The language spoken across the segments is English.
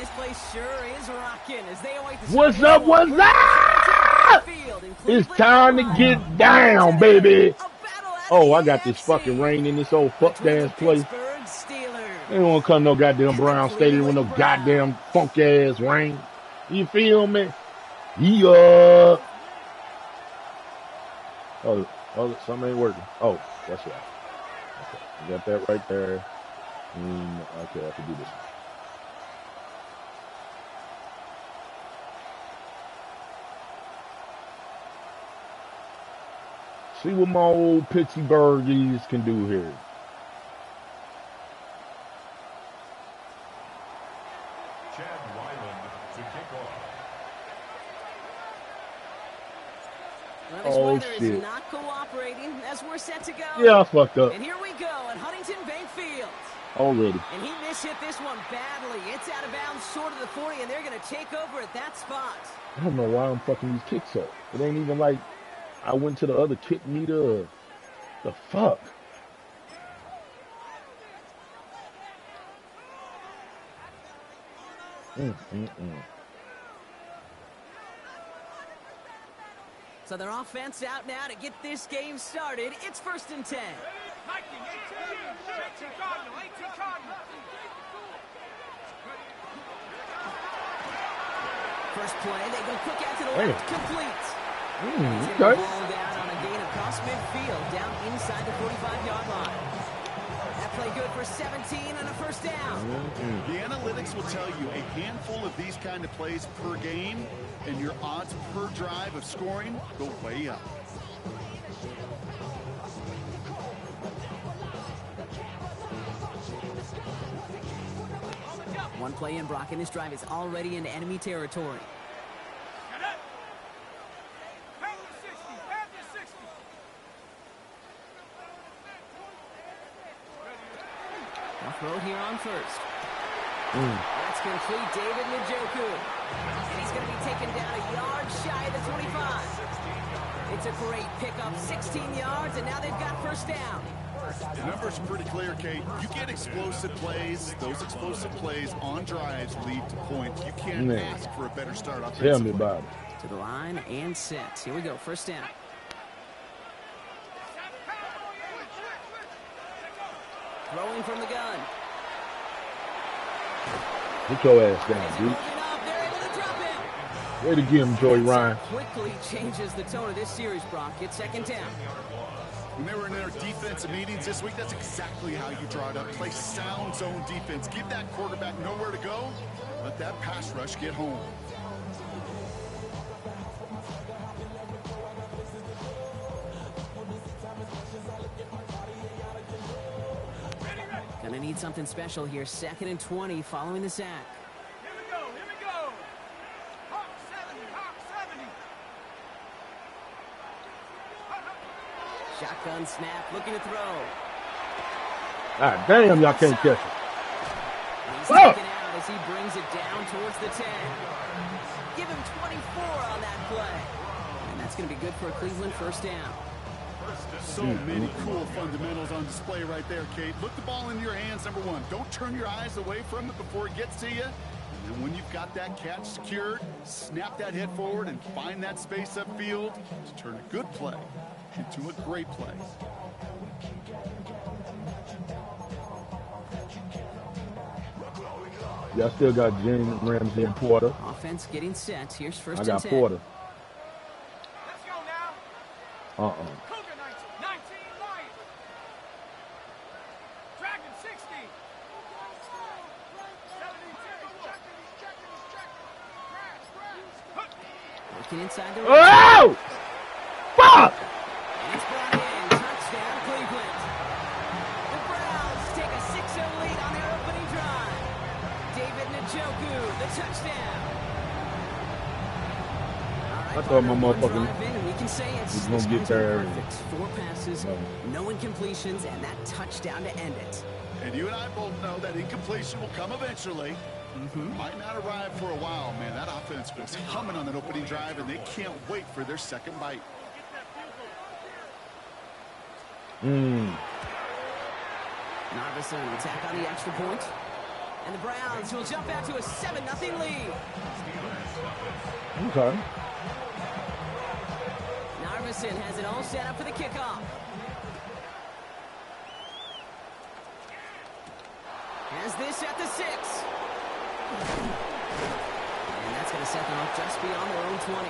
this place sure is rocking as they await the What's up? What's up? It's time to get down, baby. Oh, I got this fucking rain in this old fuck ass place. They don't want to come no goddamn Brown Stadium with no goddamn funk ass rain. You feel me? Yeah. Oh, something ain't working. Oh, that's right. Okay, you got that right there. Okay, I can do this. See what my old Pittsburghies can do here. Oh shit! Is not cooperating as we're set to go. Yeah, I fucked up. And here we go at Huntington Bank Field. Already. And he mishit this one badly. It's out of bounds short of the 40, and they're going to take over at that spot. I don't know why I'm fucking these kicks up. It ain't even like I went to the other kick meter. The fuck? So their offense out now to get this game started. It's 1st and 10. First play, they go quick out to the left, complete. Okay. Ball down on a gain across midfield, down inside the 45-yard line. That play good for 17 and a first down. The analytics will tell you a handful of these kind of plays per game, and your odds per drive of scoring go way up. One play in, Brock, and this drive is already into enemy territory. Throw here on first. That's complete, David Njoku. And he's going to be taken down a yard shy of the 25. It's a great pickup, 16 yards, and now they've got first down. The number's pretty clear, Kate. You get explosive plays. Those explosive plays on drives lead to points. You can't ask for a better start offensively. Tell me about it. To the line and set. Here we go, first down. Throwing from the gun. Get your ass down, dude. Way to get him, Joey Ryan. Quickly changes the tone of this series, Brock. It's 2nd down. When they were in their defensive meetings this week, that's exactly how you draw it up. Play sound zone defense. Give that quarterback nowhere to go. Let that pass rush get home. Gonna need something special here. 2nd and 20 following the sack. Here we go, here we go. Hawk 70, Hawk 70. Shotgun snap, looking to throw. Ah, damn, y'all can't catch it. He's taken out as he brings it down towards the 10. Give him 24 on that play. And that's going to be good for a Cleveland first down. So many cool fundamentals on display right there, Kate. Look the ball in your hands, number one. Don't turn your eyes away from it before it gets to you. And then when you've got that catch secured, snap that head forward and find that space upfield to turn a good play into a great play. Y'all still got James Ramsey and Porter. Offense getting set. Here's first I got and 10. Porter. Let's go now. Cougar 19 Lions. Dragon 60. 72. Looking inside the Oh! Fuck! And it's brought in. Touchdown, Cleveland. The Browns take a 6-0 lead on their opening drive. David Njoku, the touchdown. I thought my motherfucking we can say it's gonna get there. Perfect. 4 passes, no incompletions, and that touchdown to end it. And you and I both know that incompletion will come eventually. Might not arrive for a while, man. That offense was humming on that opening drive, and they can't wait for their second bite. Narvison attack on the extra point. And the Browns will jump out to a 7-0 lead. Okay. Narveson has it all set up for the kickoff. Has this at the 6. And that's going to set them up just beyond their own 20.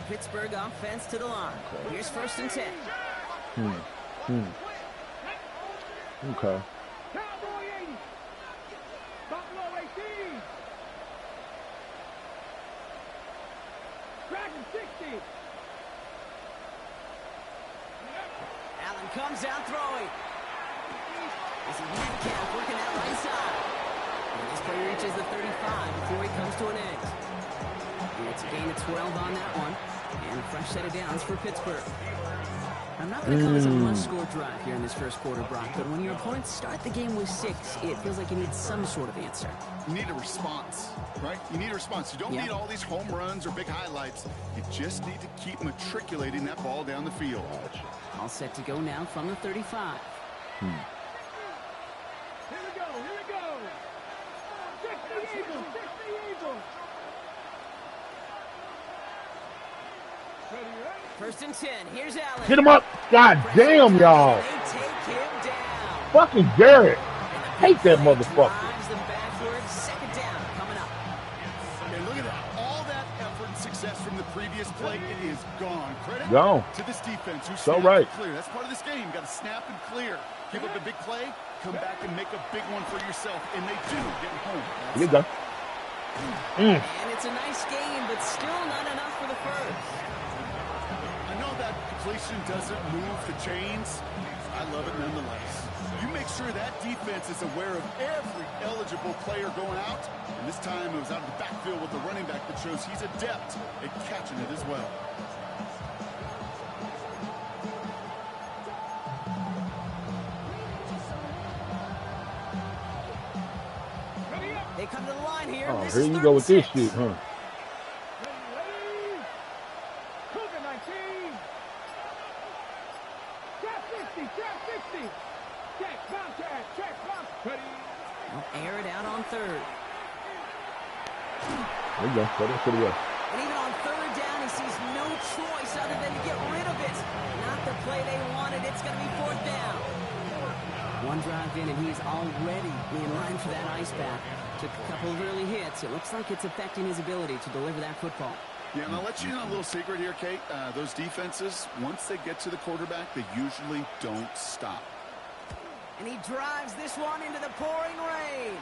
Pittsburgh offense to the line. Here's 1st and 10. Okay. Cowboy 80. Buffalo 18. Dragon 60. Allen comes out throwing. This is Metcalf working that right side. And this play reaches the 35 before he comes to an end. And it's a gain of 12 on that one. And a fresh set of downs for Pittsburgh. I'm not going to call this a must-score drive here in this first quarter, Brock, but when your opponents start the game with 6, it feels like you need some sort of answer. You need a response, right? You need a response. You don't need all these home runs or big highlights. You just need to keep matriculating that ball down the field. All set to go now from the 35. Here we go. Here we go. 60 Eagles. 60 Eagles. 1st and 10. Here's Allen. Get him up. God damn, y'all. They take him down. Fucking Garrett. Hate that motherfucker. Drives them backwards. 2nd down coming up. And look at that. All that effort and success from the previous play, it is gone. Credit Gone. to this defense who So snapped right. and clear. That's part of this game. You got to snap and clear. Give up a big play, come back and make a big one for yourself. And they do get home. Here you go. And it's a nice game, but still not enough for the first. I know that completion doesn't move the chains. I love it nonetheless. You make sure that defense is aware of every eligible player going out. And this time it was out of the backfield with the running back that shows he's adept at catching it as well. They come to the line here. Oh, This here is you go with this 36. shit, huh? Ready. Cougar 19. Trap 60. Trap 60. Check. Contact. Check. Contact. Ready. They'll air it out on 3rd. There you go. Throw that shit away. And even on 3rd down, he sees no choice other than to get rid of it. Not the play they wanted. It's going to be 4th down. One drive in, and he's already in line for that ice bath. Took a couple of early hits. It looks like it's affecting his ability to deliver that football. Yeah, and I'll let you in on a little secret here, Kate. Those defenses, once they get to the quarterback, they usually don't stop. And he drives this one into the pouring rain.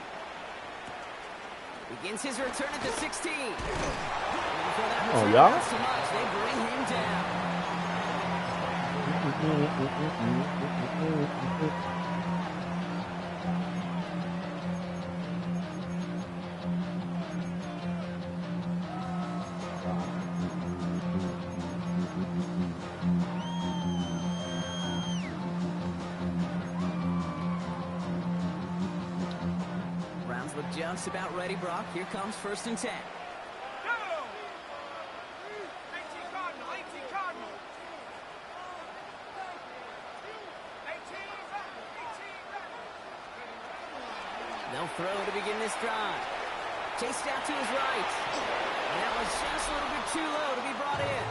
Begins his return at the 16. Oh, y'all? So much, they bring him down. Browns look just about ready, Brock. Here comes 1st and 10. Go. 18 Cardinal. 18 Cardinal. 18. They'll throw to begin this drive. Chased out to his right. And that was just a little bit too low to be brought in.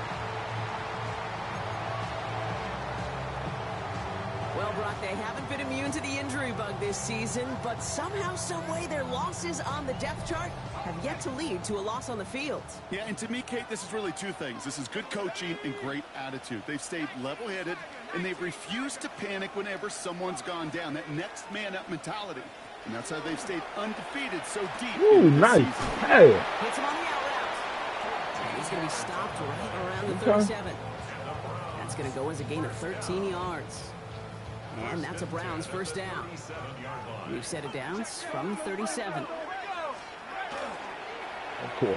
Well, Brock, they haven't been immune to the injury bug this season, but somehow, someway, their losses on the depth chart have yet to lead to a loss on the field. Yeah, and to me, Kate, this is really two things. This is good coaching and great attitude. They've stayed level-headed, and they've refused to panic whenever someone's gone down. That next man-up mentality. And that's how they've stayed undefeated so deep. Ooh, nice. Hey. Hits him on the out route. And he's going to be stopped right around the 37. That's going to go as a gain of 13 yards. And that's a Browns 1st down. New set of downs from 37. Of course.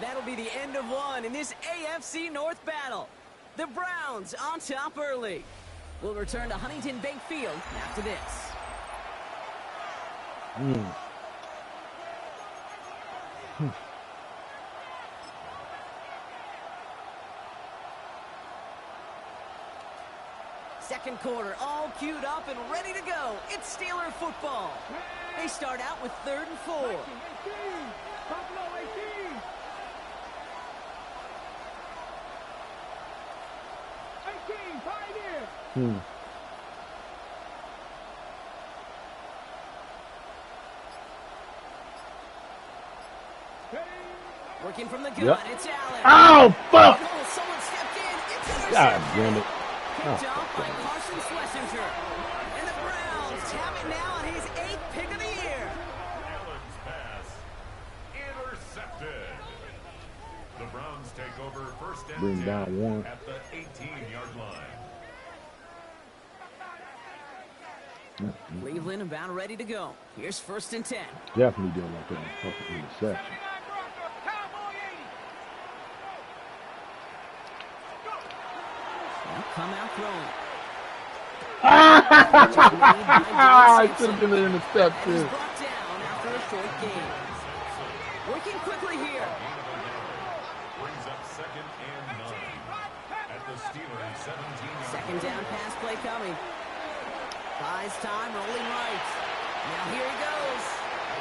That'll be the end of one in this AFC North battle. The Browns on top early. We'll return to Huntington Bank Field after this. Second quarter, all queued up and ready to go. It's Steeler football. They start out with 3rd and 4. 18, Buffalo 18. 18, Pioneer. Working from the gun, Yep. it's Allen. Oh, fuck! Oh, someone stepped in. It's intercepted. God damn it. Picked off by Carson Schlesinger. And the Browns have it now on his 8th pick of the year. Allen's pass intercepted. The Browns take over first and Bring 10 down one. at the 18-yard line. Cleveland about ready to go. Here's 1st and 10. Definitely didn't like that fucking interception. They'll come out throwing. I should have been an And he's interception. brought down after a short game. Working quickly here. Brings up 2nd and 9 at the Steelers' 17-yard Second down pass play coming. Buys time, rolling right. Now here he goes.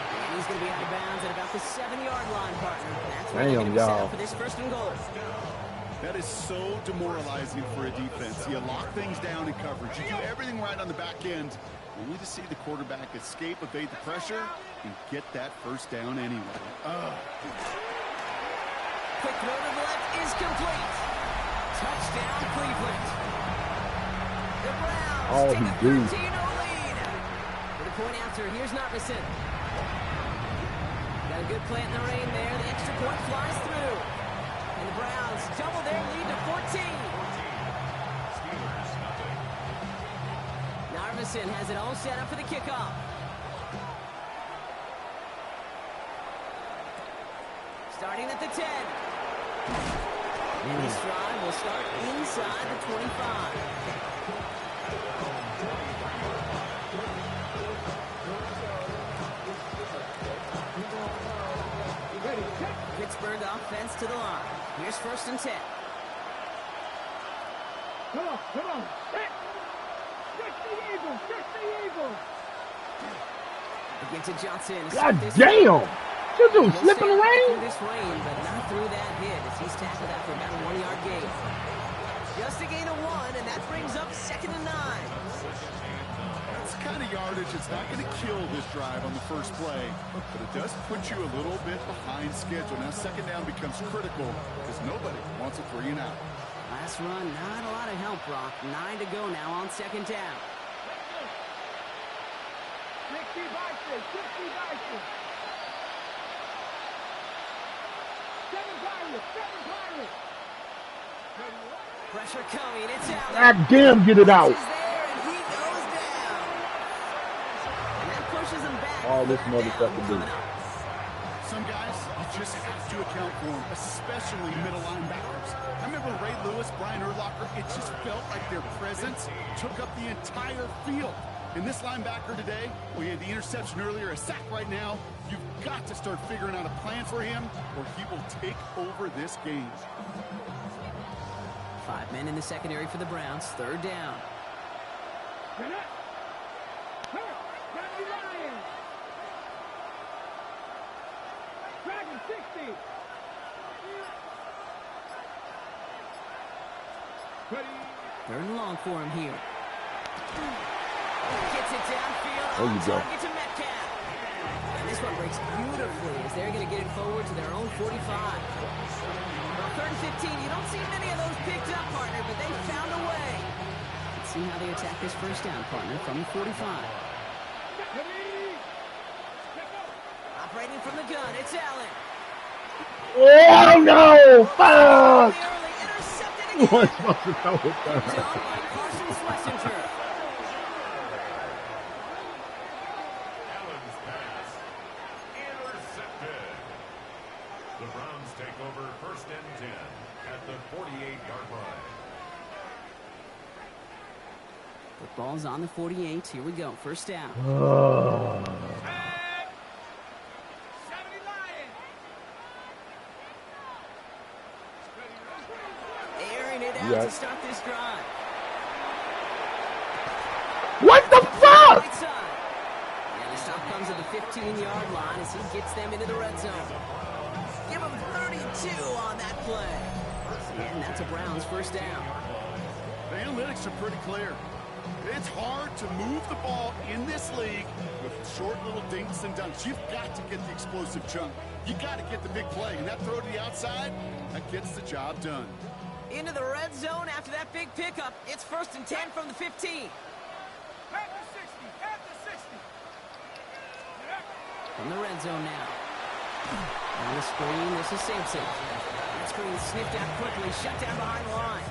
And he's going to be out of bounds at about the 7-yard line, partner. That's where they're going to be set up for this 1st and goal. That is so demoralizing for a defense. You lock things down in coverage. You do everything right on the back end, only to see the quarterback escape, evade the pressure, and get that 1st down anyway. Quick throw to the left is complete. Touchdown, Cleveland. The Browns Oh, take he a do. 13-0 lead. With a point after, here's Narvison. Got a good play in the rain there. The extra point flies through. And the Browns double their lead to 14. Steelers nothing. Narvison has it all set up for the kickoff. Starting at the 10. And this drive will start inside the 25. Pittsburgh offense to the line. Here's 1st and 10. Come on. Hit the Eagles. Again to Johnson. God damn! You dude slipping Through around? this rain, but not through that hit as he's tackled after about a 1-yard gain. Just a gain of 1, and that brings up 2nd and 9. That's the kind of yardage that's not going to kill this drive on the first play, but it does put you a little bit behind schedule. Now 2nd down becomes critical because nobody wants a 3 and out. Last run, not a lot of help, Brock. 9 to go now on 2nd down. 60 Bison. 7 Pirates. Pressure coming. It's out. God damn, get it out. He's there, and he goes down. And that pushes him back. All this 3rd motherfucker down do. coming up. Some guys, you just have to account for them, especially middle linebackers. I remember Ray Lewis, Brian Urlacher, it just felt like their presence took up the entire field. And this linebacker today, we had the interception earlier, a sack right now. You've got to start figuring out a plan for him, or he will take over this game. 5 men in the secondary for the Browns. 3rd down. Dragon 60. Ready. 3rd and long for him here. Gets it downfield. There you go. Target to Metcalf. And this one breaks beautifully as they're going to get it forward to their own 45. Well, 3rd and 15, you don't see many of those picked up, partner, but they found a way. Let's see how they attack this 1st down, partner, from the 45. Operating from the gun, it's Allen. Oh no! Fuck! Early intercepted Who again. was supposed to throw it Down down? by Carson Schlesinger. Allen's pass intercepted. The Browns take over first and 10 at the 48-yard line. Football's on the 48. Here we go. First down. Airing it out to start this drive. What the fuck? Right side. And the stop comes at the 15-yard line as he gets them into the red zone. Give him 32 on that play. And that's a Browns first down. The analytics are pretty clear. It's hard to move the ball in this league with short little dinks and dunks. You've got to get the explosive chunk. You got to get the big play. And that throw to the outside, that gets the job done. Into the red zone after that big pickup. It's first and 10 from the 15. At the 60. At the 60. From the red zone now. On the screen, this is Sampson. That screen sniffed out quickly, shut down behind the line.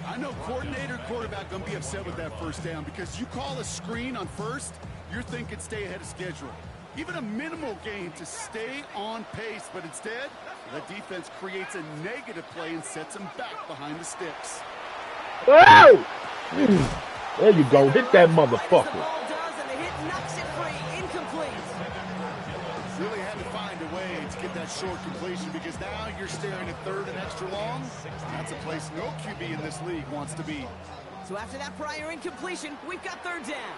I know coordinator, quarterback going to be upset with that first down because you call a screen on first, you're thinking stay ahead of schedule. Even a minimal gain to stay on pace, but instead, the defense creates a negative play and sets them back behind the sticks. Whoa! There you go. Hit that motherfucker. The ball does, and the hit knocks it free. Incomplete. Really had to find a way to get that short completion because now you're staring at third and extra long. That's a place no QB in this league wants to be. So after that prior incompletion, we've got third down.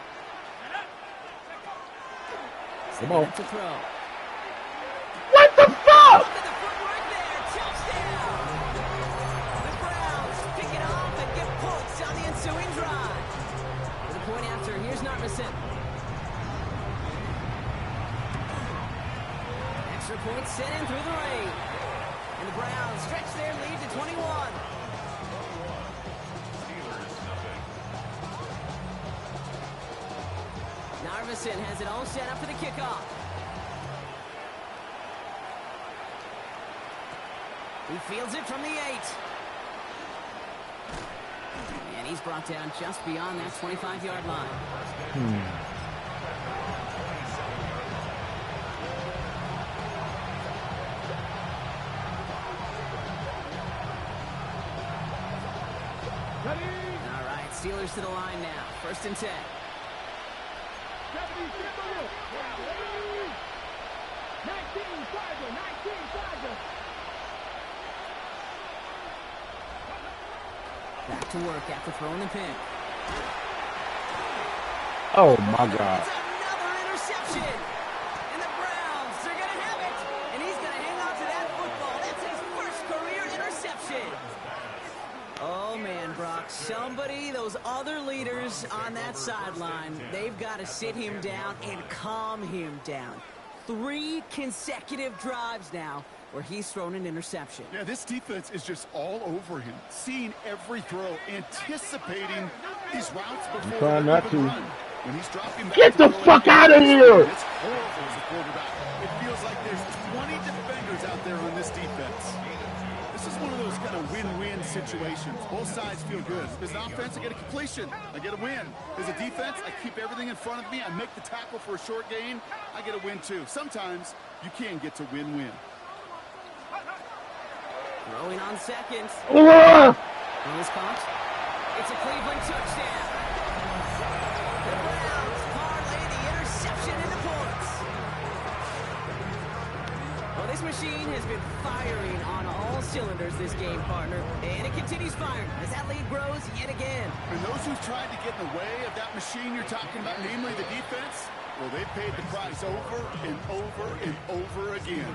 Come on. To throw. What the fuck? Look at the footwork there. Touchdown. The Browns pick it off and get points on the ensuing drive. For the point after, here's Narvison. Extra point sent in through the rain. And the Browns stretch their lead to 21. Narvison has it all set up for the kickoff. He fields it from the 8. And he's brought down just beyond that 25-yard line. All right, Steelers to the line now. First and 10. 19, Charger, 19, Charger. Back to work after throwing the pin. Oh my God. It's another interception. And the Browns are going to have it. And he's going to hang on to that football. That's his first career interception. Oh, man, Brock. Somebody, those other leaders on that sideline, they've got to sit him down and calm him down. 3 consecutive drives now where he's thrown an interception. Yeah, this defense is just all over him, seeing every throw, anticipating these routes before Try not to. run. When he's dropping back Get the fuck out of here! It's horrible as a quarterback. It feels like there's 20 defenders out there on this defense. This is one of those kind of win-win situations. Both sides feel good. As an offense, I get a completion. I get a win. As a defense, I keep everything in front of me. I make the tackle for a short gain. I get a win, too. Sometimes you can get to win-win. Throwing on seconds. Ah! Throw is caught. It's a Cleveland touchdown. The Browns parlay the interception into points. Well, this machine has been firing on all cylinders this game, partner. And it continues firing as that lead grows yet again. And those who've tried to get in the way of that machine you're talking about, namely the defense, well, they've paid the price over and over and over again.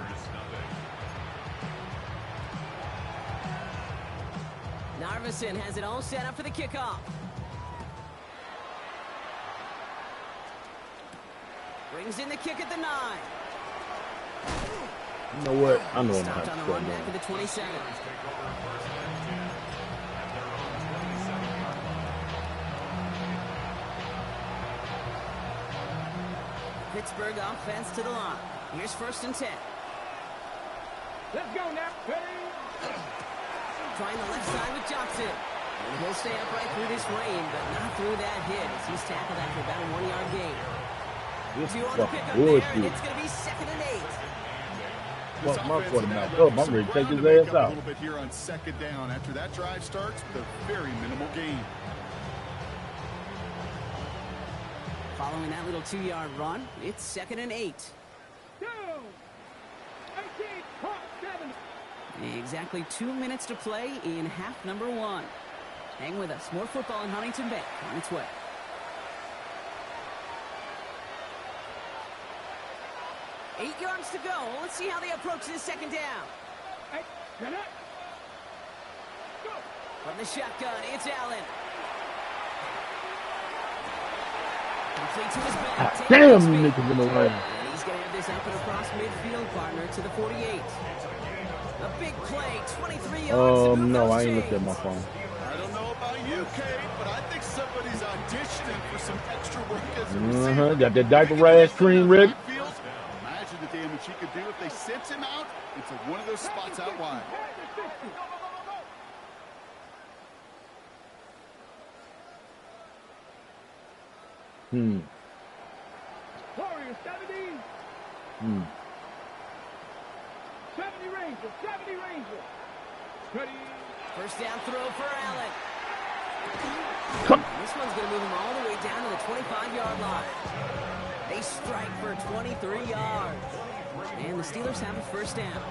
Narvison has it all set up for the kickoff. Brings in the kick at the 9. You know what? I know I'm Stopped not on the run back at the 27. Pittsburgh offense to the line. Here's first and 10. Let's go now. Ready? Trying the left side with Johnson. And he'll stay upright through this rain, but not through that hit as he's tackled after about a 1-yard gain. This 2 on the fucking pickup there, and bullshit. it's going to be second and 8. This fuck my offensive quarterback end up. looking I'm some ready to take ground his to make ass up a out. little bit here on second down after that drive starts with a very minimal gain. Following that little 2-yard run, it's 2nd and 8. 2, 18, hot 7. Exactly 2 minutes to play in half number 1. Hang with us. More football in Huntington Bank on its way. Eight yards to go. Let's see how they approach this second down. Hey, get up. Go. From the shotgun, it's Allen. Complete to his back. Damn, you niggas in the lane. And he's going to have this up and across midfield, partner, to the 48. A big play, 23 yards. No, I ain't looked at my phone. I don't know about you, Kate, but I think somebody's auditioning for some extra work as a receiver. Got that diaper rash cream rig. Imagine the damage he could do if they sent him out into one of those spots out wide. Warriors 70. 70 Rangers. 70 Rangers. Ready. First down throw for Allen. Come. This one's going to move him all the way down to the 25-yard line. They strike for 23 yards. And the Steelers have a first down.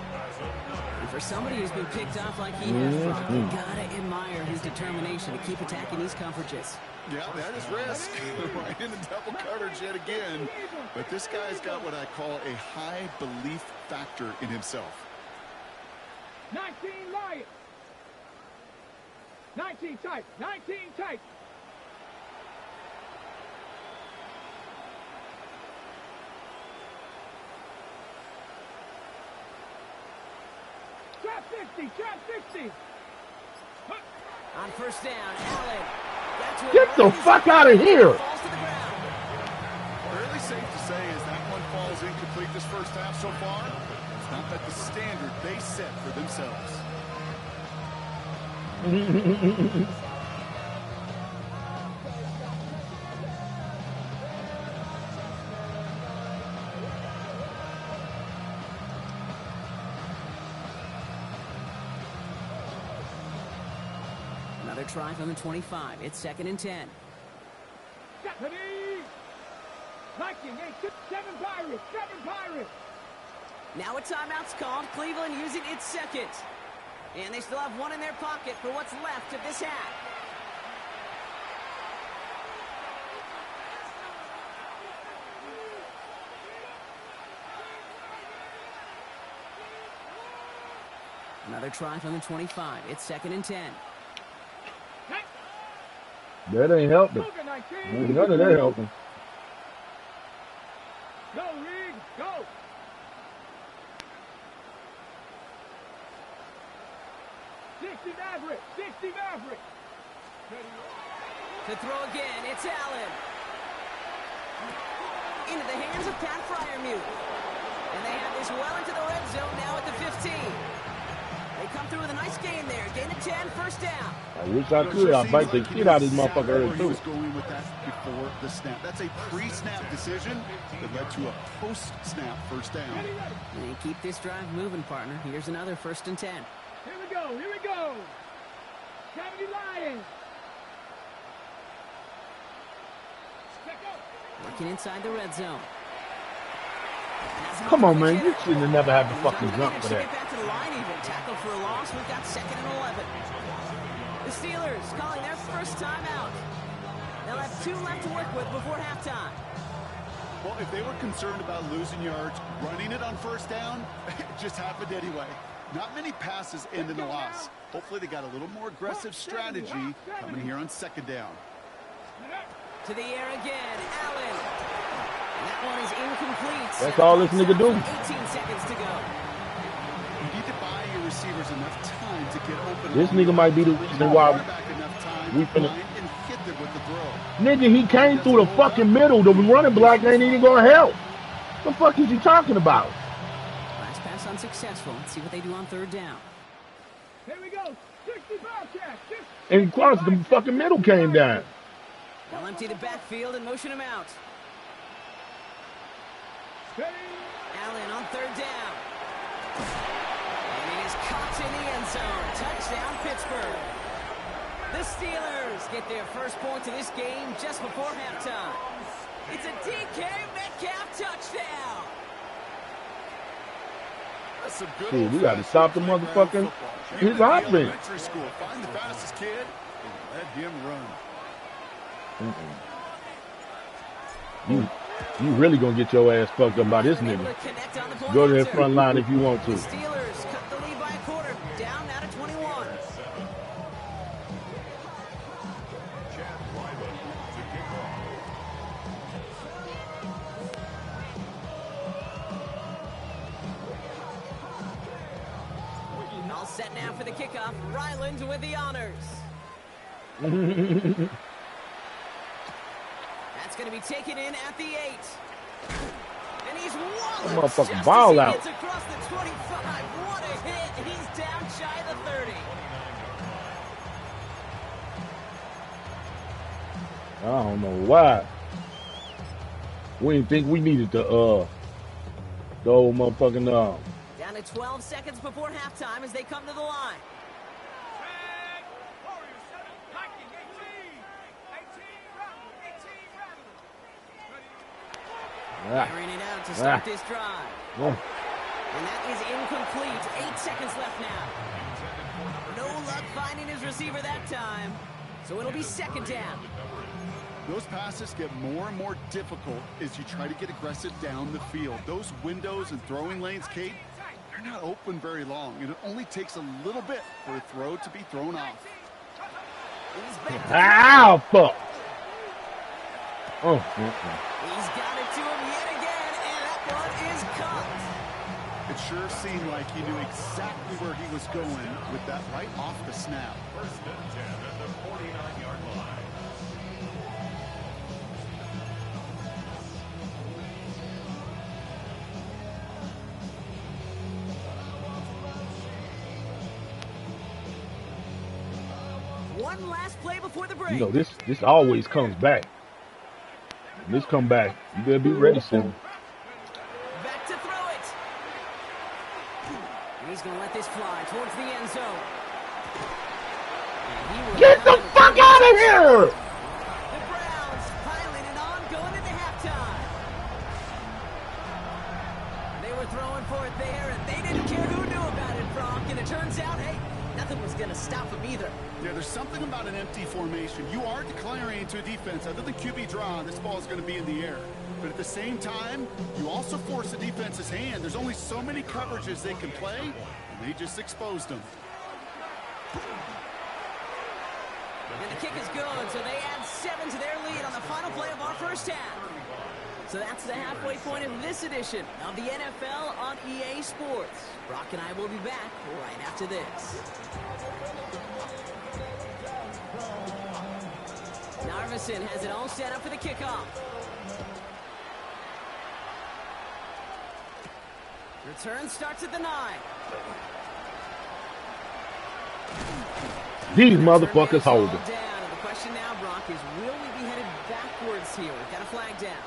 And for somebody who's been picked off like he has, you gotta admire his determination to keep attacking these coverages. Yeah, that is risk. Right into double coverage yet again. But this guy's got what I call a high belief factor in himself. 19 Lions. 19 tight. 19 tight. Trap 60. Trap 60. On first down, Allen. Get the fuck out of here. Falls to the ground. Fairly safe to say as that one falls incomplete this first half so far. It's not that the standard they set for themselves. Another try from the 25. It's 2nd and 10. Stephanie. Viking 8. 7 Pirates. 7 Pirates. Now a timeout's called. Cleveland using its second. And they still have one in their pocket for what's left of this half. Another try from the 25. It's 2nd and 10. That ain't helping. Cougar 19. Ain't none of that helping. Go, Rig. Go. Maverick. 60 Maverick. To throw again, it's Allen. Into the hands of Pat Fryermuth. And they have this well into the red zone now at the 15. They come through with a nice gain there. Gain of 10, first down. I wish I could. I'd bite the shit out of this motherfucker early, He too. was going with that before the snap. That's a pre-snap decision that led to a post-snap first down. And keep this drive moving, partner. Here's another 1st and 10. Here we go. Here we go. 70 Lions. Working inside the red zone. Come on, man. You shouldn't have never had to fucking jump for that. Get back to the line even. Tackle for a loss. We've got 2nd and 11. The Steelers calling their first timeout. They'll have 2 left to work with before halftime. Well, if they were concerned about losing yards, running it on first down, it just happened anyway. Not many passes end in a loss. Hopefully they got a little more aggressive strategy coming here on 2nd down. To the air again, Allen. That one is incomplete. That's all this nigga do. 18 seconds to go. You need to buy your receivers enough time to get open. This nigga might be the reason why we finna. And hit them with the throw. Nigga, he came through the fucking middle. The running block ain't even gonna help. What the fuck is he talking about? Last pass unsuccessful. Let's see what they do on 3rd down. Here we go. 60 Bobcats. And across the fucking middle came down. They'll empty the backfield and motion him out. Ready. Allen on 3rd down. And it is caught in the end zone. Touchdown, Pittsburgh. The Steelers get their first point of this game just before halftime. It's a DK Metcalf touchdown. That's some good Dude, we got to stop the motherfucking his offense. Elementary school. Find the fastest kid and let him run. You really gonna get your ass fucked up by this nigga. Go to the front line if you want to. The Steelers cut the lead by a quarter, down now to 21. All set now for the kickoff. Ryland with the honors. That's going to be taken in at the 8. And he's walloped Motherfucking ball out. Hits across the 25. What a hit. He's down shy of the 30. I don't know why. We didn't think we needed the old motherfucking Down to 12 seconds before halftime as they come to the line. Firing it out to start this drive. And that is incomplete. 8 seconds left now. No luck finding his receiver that time. So it'll be second down. Those passes get more and more difficult as you try to get aggressive down the field. Those windows and throwing lanes, Kate, they're not open very long. And it only takes a little bit for a throw to be thrown off. Ow, fuck. He's got it to him yet again, and that one is caught. It sure seemed like he knew exactly where he was going with that right off the snap. First and 10 at the 49-yard line. One last play before the break. You know, this always comes back. This come back. You better be ready soon. Back to throw it. He's going to let this fly towards the end zone. Get the fuck out of here! The Browns piling it on, going into halftime. They were throwing for it there, and they didn't care who knew about it, Brock. And it turns out, hey, nothing was going to stop them either. Yeah, there's something about an empty formation. You are declaring into a defense. Other than QB draw, this ball is going to be in the air. But at the same time, you also force the defense's hand. There's only so many coverages they can play, and they just exposed them. And the kick is good, so they add 7 to their lead on the final play of our first half. So that's the halfway point of this edition of the NFL on EA Sports. Brock and I will be back right after this. Narvison has it all set up for the kickoff. Return starts at the 9. These motherfuckers hold it. Down. And the question now, Brock, is will we be headed backwards here? We've got a flag down.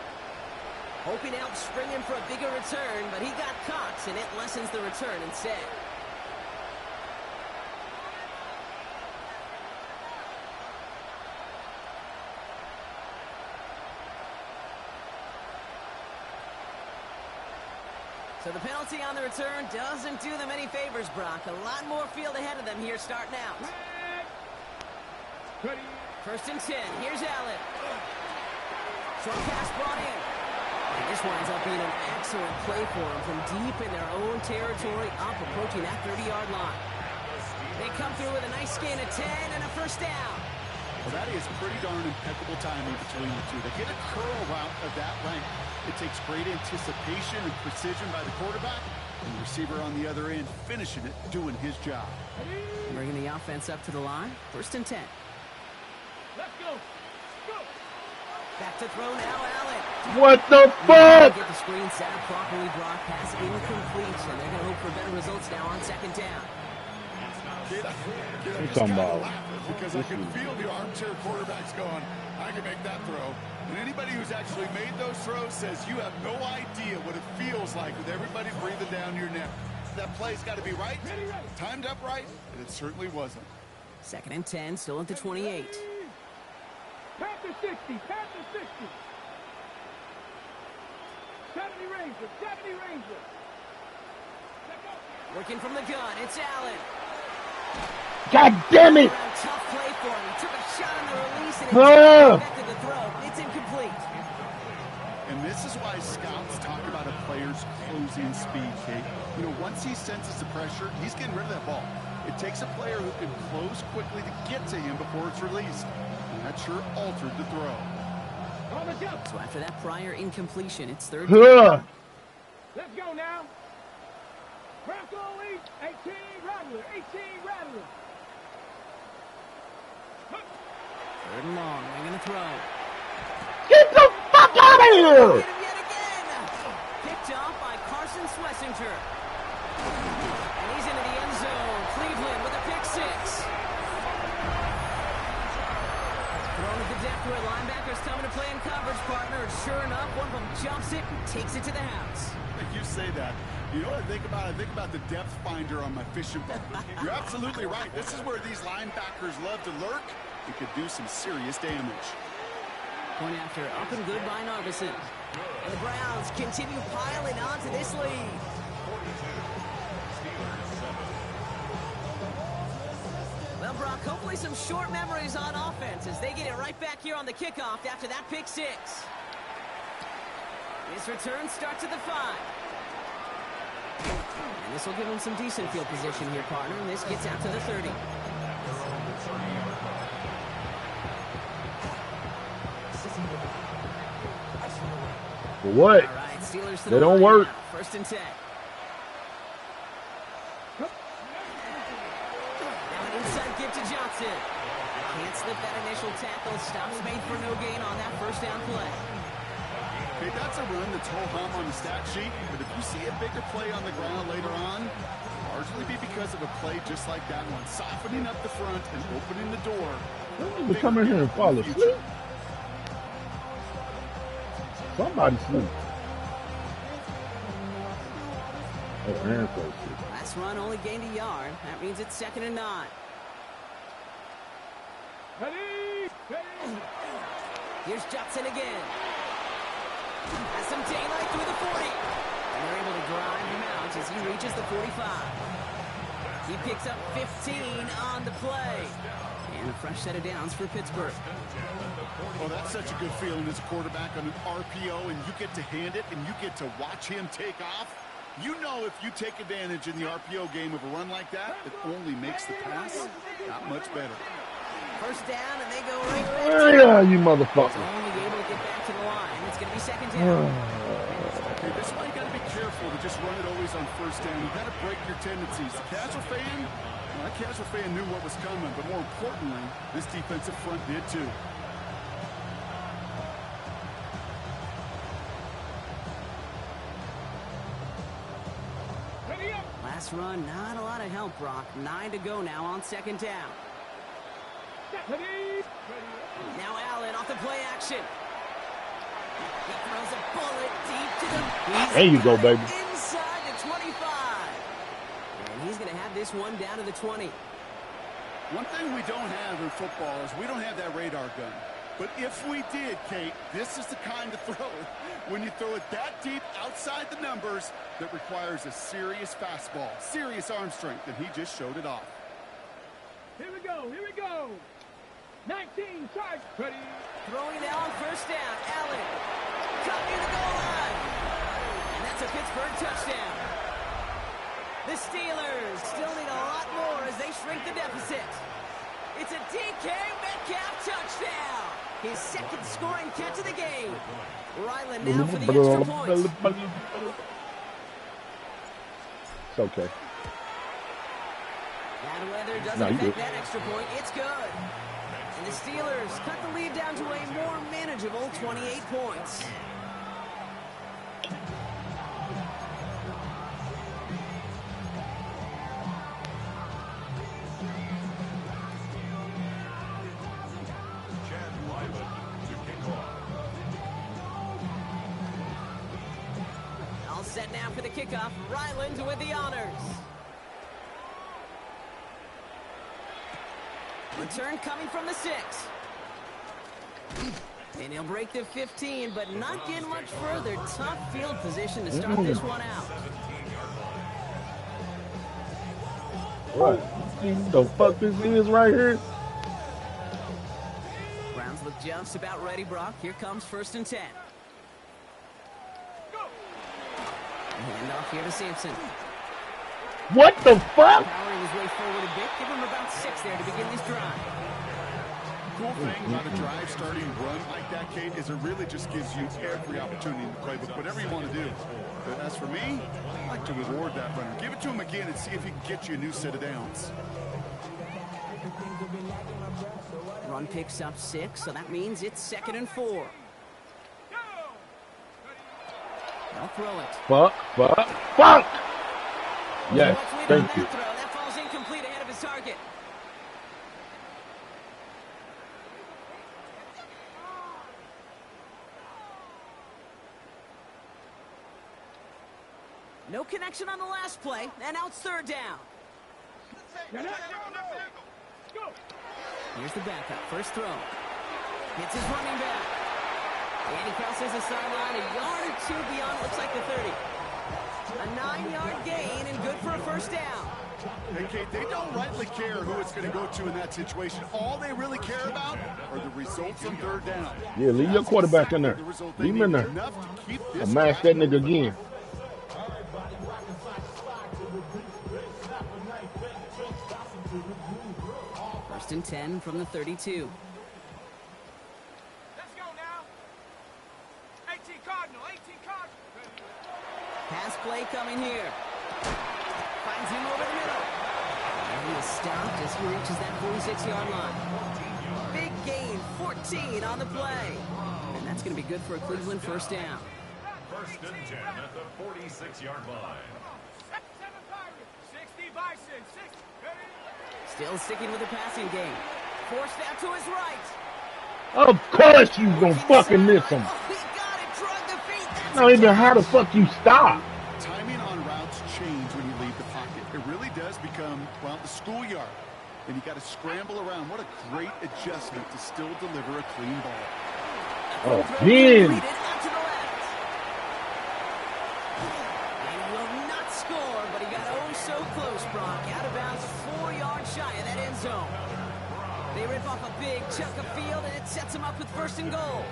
Hoping to help spring him for a bigger return, but he got caught, and it lessens the return instead. So the penalty on the return doesn't do them any favors, Brock. A lot more field ahead of them here starting out. First and 10. Here's Allen. Short pass brought in. And this winds up being an excellent play for them from deep in their own territory, up approaching that 30-yard line. They come through with a nice gain of 10 and a first down. Well, that is pretty darn impeccable timing between the two. They get a curl route of that length. It takes great anticipation and precision by the quarterback, and the receiver on the other end finishing it, doing his job. Bringing the offense up to the line. First and 10. Let's go. Go. Back to throw now, Allen. What the fuck? Get the screen set up properly, Brock. Pass incomplete, and they're going to hope for better results now on second down. I'm talking about. Because I can feel the armchair quarterbacks going, I can make that throw. And anybody who's actually made those throws says you have no idea what it feels like with everybody breathing down your neck. That play's got to be right, timed up right, and it certainly wasn't. 2nd and 10, still at the 28. Panther 60, Panther 60. 70 Ranger, 70 Ranger. Working from the gun, it's Allen. God damn it! Tough play for him. He took a shot on the release and it affected the throw. It's incomplete. And this is why scouts talk about a player's closing speed, Kate. You know, once he senses the pressure, he's getting rid of that ball. It takes a player who can close quickly to get to him before it's released. And that sure altered the throw. So after that prior incompletion, it's 3rd. Let's go now. Bronco 18 Rattler, 18 Rattler. 3rd and long, wing and a throw. Get the fuck out of here! Hit him yet again. Picked off by Carson Schlesinger. And he's into the end zone. Cleveland with a pick 6. Thrown at the depth where linebackers coming to play in coverage, partner. And sure enough, one of them jumps it and takes it to the house. You say that. You know what I think about? I think about the depth finder on my fishing boat. You're absolutely right. This is where these linebackers love to lurk. It could do some serious damage. Point after, up and good by Narveson. And the Browns continue piling on to this lead. Well, Brock, hopefully some short memories on offense as they get it right back here on the kickoff after that pick 6. This return starts at the 5. And this will give them some decent field position here, partner, and this gets out to the 30. For what? All right, Steelers to They the don't line work. now. 1st and 10. Now an inside give to Johnson. Can't slip that initial tackle. Stops made for no gain on that 1st down play. Okay, that's a run that's ho-hum on the stat sheet, but if you see a bigger play on the ground later on, largely be because of a play just like that one, softening up the front and opening the door. Don't even come in here and fall asleep. Somebody sleep. Oh, Aaron fell asleep. Last run only gained a yard. That means it's 2nd and 9. Ready? Here's Johnson again. Has some daylight through the 40. And they're able to drive him out as he reaches the 45. He picks up 15 on the play. And a fresh set of downs for Pittsburgh. Oh, that's such a good feeling as a quarterback on an RPO, and you get to hand it, and you get to watch him take off. You know if you take advantage in the RPO game of a run like that, it only makes the pass that much better. 1st down, and they go right back to Yeah, you motherfucker. only able to get back to the line. It's going to be 2nd down. Okay, this is why you got to be careful to just run it always on 1st down. You got to break your tendencies. The casual fan, well, that casual fan knew what was coming, but more importantly, this defensive front did too. Last run, not a lot of help, Brock. 9 to go now on 2nd down. Now Allen off the play action. He throws a bullet deep to the... There you go, baby. Inside the 25. And he's going to have this one down to the 20. One thing we don't have in football is we don't have that radar gun. But if we did, Kate, this is the kind of throw, when you throw it that deep outside the numbers, that requires a serious fastball, serious arm strength, and he just showed it off. Here we go, here we go. 19, charge. Ready. Throwing now on 1st down. Allen. Cut near the goal line. And that's a Pittsburgh touchdown. The Steelers still need a lot more as they shrink the deficit. It's a DK Metcalf touchdown. His 2nd scoring catch of the game. Ryland now for the extra point. It's okay. Bad weather doesn't affect that extra point. It's good. And the Steelers cut the lead down to a more manageable 28 points. set now for the kickoff. Ryland with the honors. Return coming from the 6. And he'll break the 15, but not get much further. Tough field position to start this one out. What the fuck this is right here? Browns look just about ready, Brock. Here comes 1st and 10. Hand off here to Sampson. What the fuck? Powering his way forward a bit. Give him about 6 there to begin this drive. Cool thing about a drive starting run like that, Kate, is it really just gives you every opportunity in the playbook, whatever you want to do. But as for me, I like to reward that runner. Give it to him again and see if he can get you a new set of downs. Run picks up 6, so that means it's 2nd and 4. They'll throw it. Fuck! Yes, thank you. That falls incomplete ahead of his target. No connection on the last play, and now it's 3rd down. Here's the backup, first throw. Hits his running back. And he crosses the sideline a yard or 2 beyond, looks like the 30. A 9-yard gain and good for a 1st down. Hey, Kate, they don't rightly care who it's going to go to in that situation. All they really care about are the results on 3rd down. Yeah, leave your quarterback in there. Leave him in there. I'll mash that nigga again. First and 10 from the 32. Let's go now. 18 Cardinal. Pass play coming here. Finds him over the middle. And he is stopped as he reaches that 46-yard line. Big gain, 14 on the play. And that's going to be good for a Cleveland 1st down. 1st and 10 at the 46-yard line. 60 Bison. 60. Still sticking with the passing game. Forced out to his right. Of course you gonna fucking miss him. Oh, he got it. Drug the feet. That's Not even how the fuck you stop. Timing on routes change when you leave the pocket. It really does become, well, the schoolyard. And you got to scramble around. What a great adjustment to still deliver a clean ball. Again. And he will not score, but he got oh so close, Brock. Out of bounds, 4 yards shy of that end zone. They rip off a big chunk of field, and it sets him up with 1st and goal.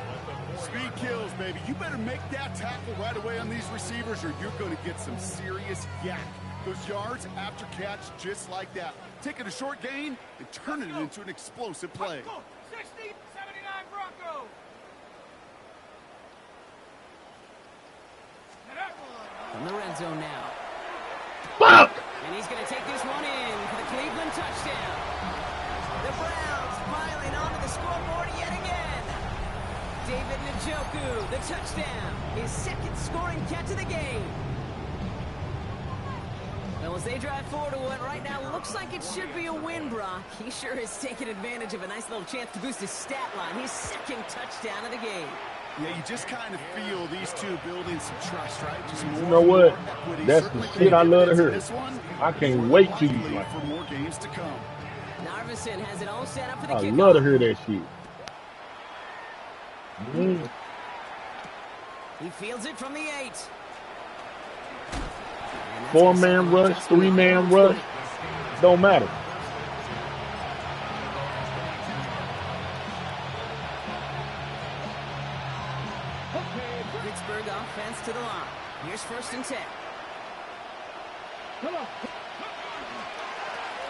Speed kills, baby. You better make that tackle right away on these receivers, or you're going to get some serious yak. Those yards after catch, just like that. Taking a short gain and turning it into an explosive play. 60, 79 Bronco. From the red zone now. Fuck! And he's going to take this one in for the Cleveland touchdown. The Browns piling onto the scoreboard yet again. David Njoku, the touchdown. His 2nd scoring catch of the game. Well, as they drive forward to what right now looks like it should be a win, Brock. He sure has taken advantage of a nice little chance to boost his stat line. His 2nd touchdown of the game. Yeah, you just kind of feel these two building some trust, right? Just You know what? That's the shit I love to hear. I can't wait to use like for more games to come. Narvison has it all set up for the I kickoff. love to hear that shit. He fields it from the 8. 4-man rush, 3-man rush, don't matter. Pittsburgh offense to the line. Here's 1st and 10.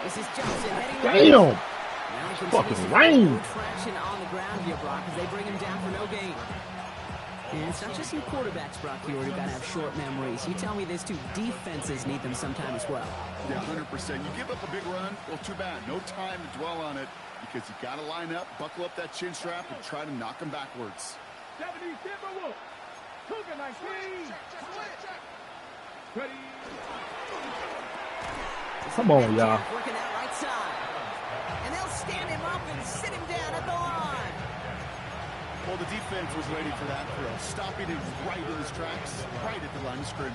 This is Johnson heading Damn! right. Fucking rain. Traction on the ground here, Brock, as they bring him down for no gain. And it's not just your quarterbacks, Brock, here who got to have short memories. You tell me this too. Defenses need them sometime as well. Yeah, 100%. You give up a big run, well, too bad. No time to dwell on it because you got to line up, buckle up that chin strap, and try to knock them backwards. 70 Timberwolves. Cougar 19. Ready. Come on, y'all. Working that right side. And they'll stand him up and sit him down at the line. Well, the defense was ready for that throw, stopping it right in his tracks, right at the line of scrimmage.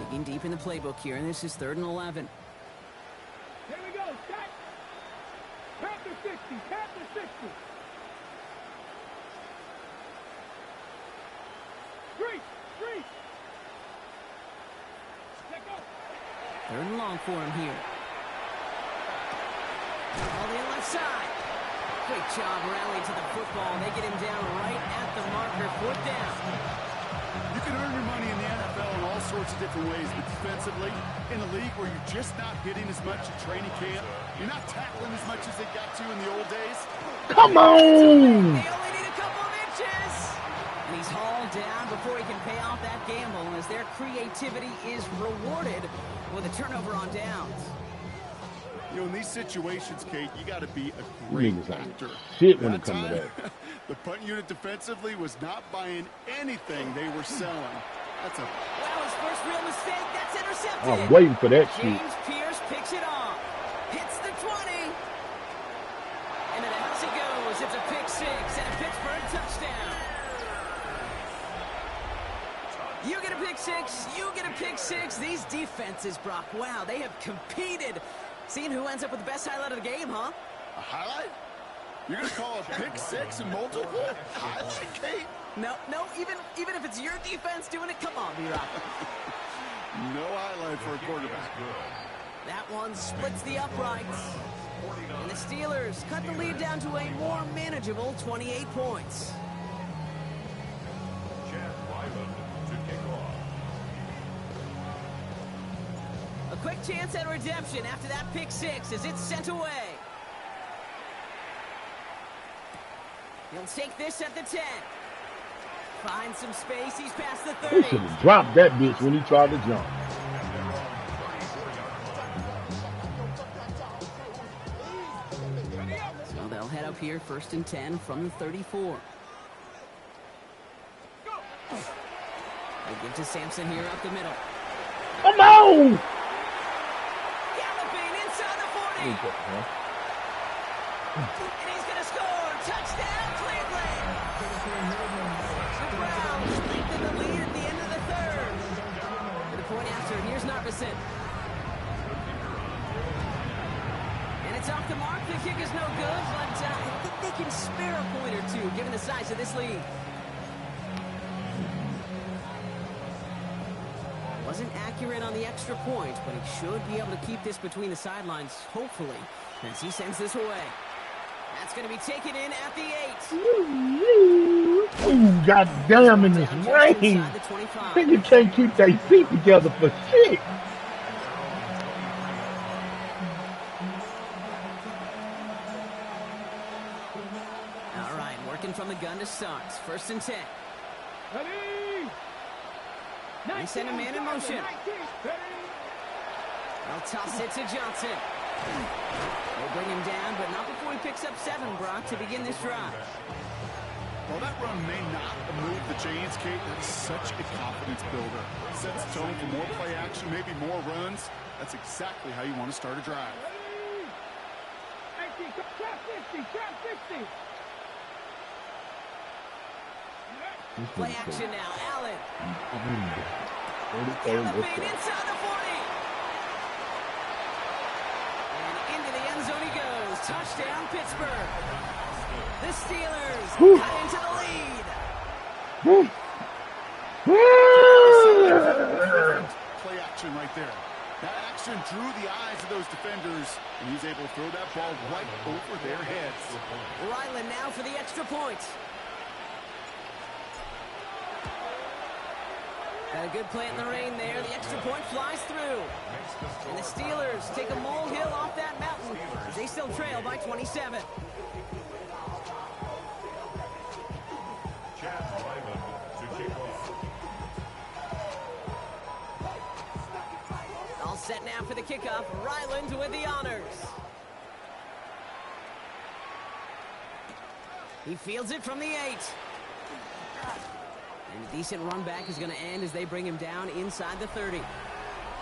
Digging deep in the playbook here, and this is 3rd and 11. Here we go. Set. Panther 60. Panther 60. Street. Let go. 3rd and long for him here. All the left side. Great job rallying to the football. They get him down right at the marker. 4th down. You can earn your money in the NFL in all sorts of different ways, but defensively, in a league where you're just not hitting as much at training camp, you're not tackling as much as they got to in the old days. Come on! They only need a couple of inches. And he's hauled down before he can pay off that gamble, as their creativity is rewarded with a turnover on downs. You know, in these situations, Kate, you got to be a great punter. Shit when it comes to that. The punt unit defensively was not buying anything they were selling. That's a... Well, his first real mistake, that's intercepted. I was waiting for that shit. James Pierce picks it off. Hits the 20. And then out he goes. It's a pick 6 and a Pittsburgh touchdown. You get a pick 6. You get a pick 6. These defenses, Brock, wow, they have competed. Seeing who ends up with the best highlight of the game, huh? A highlight? You're going to call a pick 6 and multiple highlight, Kate? No, even if it's your defense doing it, come on, B-Rock. No highlight for a quarterback. That one splits the uprights. And the Steelers cut the lead down to a more manageable 28 points. A quick chance at redemption after that pick 6 as it's sent away. He'll take this at the 10. Finds some space. He's past the 30. They should have dropped that bitch when he tried to jump. So they'll head up here, 1st and 10 from the 34. They give to Sampson here up the middle. Come on! Galloping inside the 40. And he's going to score. Touchdown, Cleveland. The Browns lengthen the lead at the end of the 3rd. For the point after, here's Narvison. And it's off the mark. The kick is no good, but I think they can spare a point or two, given the size of this lead. Wasn't accurate on the extra point, but he should be able to keep this between the sidelines, hopefully, as he sends this away. That's going to be taken in at the 8. Ooh, goddamn in this rain. I think you can't keep their feet together for shit. All right, working from the gun to start. 1st and 10. Ready? They send a man in motion. They'll toss it to Johnson. They'll bring him down, but not before he picks up 7, Brock, to begin this drive. Well, that run may not move the chains, Kate. That's such a confidence builder. Sets the tone for more play action, maybe more runs. That's exactly how you want to start a drive. Trap 50, trap 50. Play action now, Allen. Galloping inside the 40. And into the end zone he goes. Touchdown, Pittsburgh. The Steelers cut into the lead. Play action right there. That action drew the eyes of those defenders, and he's able to throw that ball right over their heads. Ryland now for the extra point. Got a good play in the rain there. The extra point flies through. And the Steelers take a molehill off that mountain as they still trail by 27. All set now for the kickoff. Ryland with the honors. He fields it from the 8. And a decent run back is going to end as they bring him down inside the 30.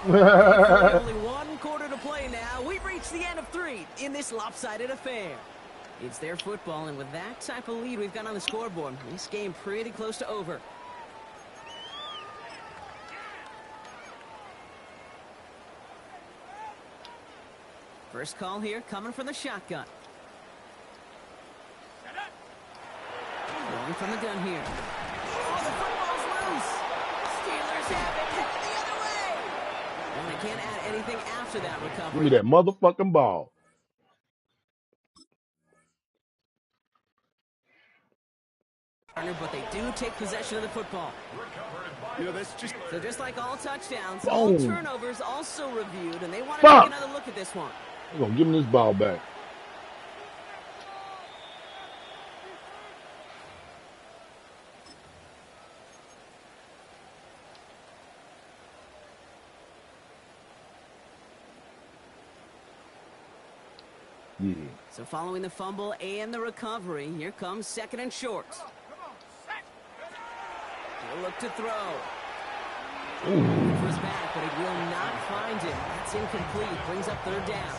Only one quarter to play now. We've reached the end of 3 in this lopsided affair. It's their football, and with that type of lead we've got on the scoreboard, this game pretty close to over. First call here coming from the shotgun. Rolling from the gun here. Oh, the football's loose. Steelers have it headed the other way. And they can't add anything after that recovery. Give me that motherfucking ball. But they do take possession of the football. You know, that's just... So just like all touchdowns, Oh. all turnovers also reviewed, and they want to take another look at this one. We're going to give him this ball back. Yeah. So following the fumble and the recovery, here comes 2nd and short. He'll look to throw. Looking for his back, but he will not find him. That's incomplete. Brings up 3rd down.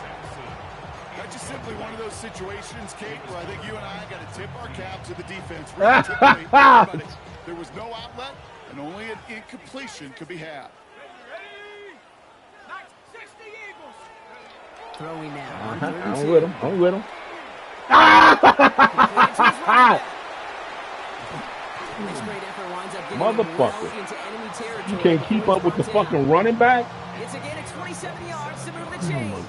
That's just simply one of those situations, Kate, where I think you and I got to tip our cap to the defense. Really tip it. There was no outlet, and only an incompletion could be had. Throwing now. I'm with him. I'm with him. Motherfucker. You can't keep up with the fucking running back? It's a gain of 27 yards to move the chains.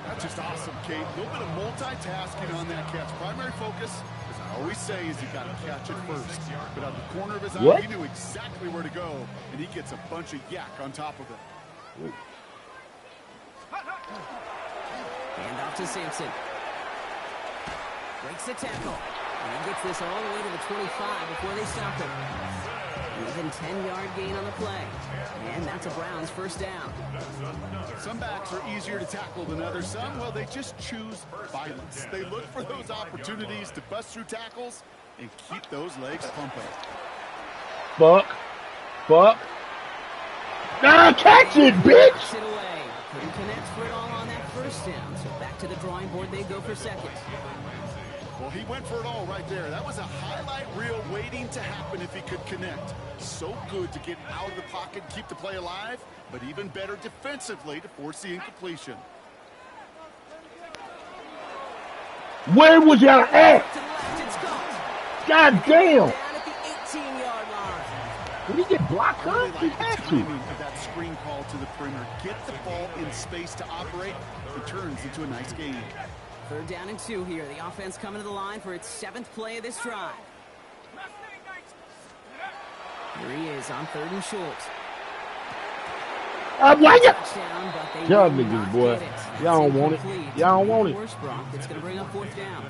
That's just awesome, Kate. A little bit of multitasking on that catch. Primary focus, as I always say, is you got to catch it first. But out the corner of his eye, he knew exactly where to go, and he gets a bunch of yak on top of it. Hand off to Simpson. Breaks the tackle. And he gets this all the way to the 25 before they stop him. Even 10-yard gain on the play. And that's a Browns first down. Some backs are easier to tackle than others. Some, well, they just choose violence. They look for those opportunities to bust through tackles and keep those legs pumping. Fuck. Nah, catch it, bitch! It away. Couldn't connect for it all on that first down. So back to the drawing board they go for 2nd. Well, he went for it all right there. That was a highlight reel waiting to happen if he could connect. So good to get out of the pocket and keep the play alive, but even better defensively to force the incompletion. Where was y'all at? God damn! Down at the 18-yard line. Did he get blocked up? He had to. Of that screen call to the perimeter. Get the ball in space to operate. It turns into a nice game. 3rd down and 2 here. The offense coming to the line for its 7th play of this drive. Here he is on 3rd and short. Y'all niggas, boy. Y'all don't want it. Y'all don't want it. It's going to bring up 4th down.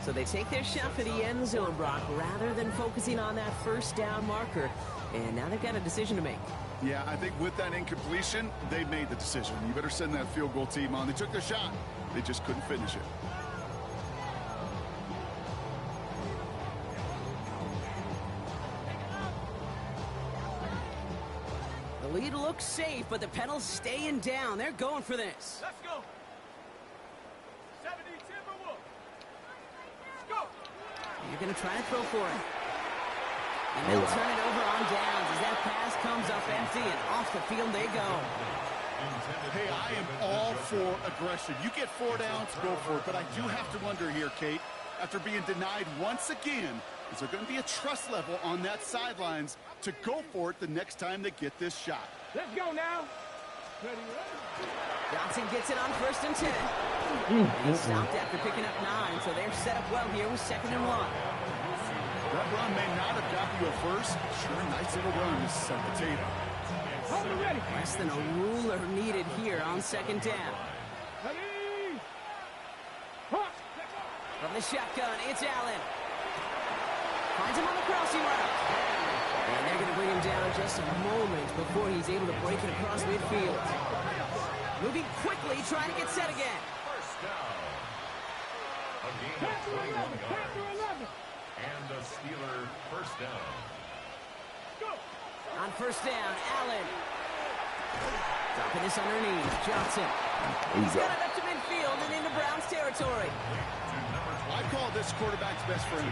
So they take their shot for the end zone, Brock, rather than focusing on that first down marker. And now they've got a decision to make. Yeah, I think with that incompletion, they made the decision. You better send that field goal team on. They took their shot. They just couldn't finish it. The lead looks safe, but the pedals staying down. They're going for this. Let's go. 70 Timberwolves. Let's go. You're going to try to throw for it. And they'll turn it over on downs as that pass comes up empty, and off the field they go. Hey, I am all for aggression. You get 4 downs, go for it. But I do have to wonder here, Kate, after being denied once again, is there going to be a trust level on that sidelines to go for it the next time they get this shot? Let's go now. Ready. Johnson gets it on 1st and 10. He stopped after picking up 9, so they're set up well here with 2nd and 1. That run may not have got you a first. Sure, nice little run to set the table. Less than a ruler needed here on 2nd down. From the shotgun, it's Allen. Finds him on the crossing route. And they're going to bring him down just a moment before he's able to break it across midfield. Moving quickly, trying to get set again. First down. A gain of 21 yards. And a Steeler first down. On 1st down, Allen. Dropping this underneath. Johnson. He's got it up to midfield and into Brown's territory. I call this quarterback's best friend.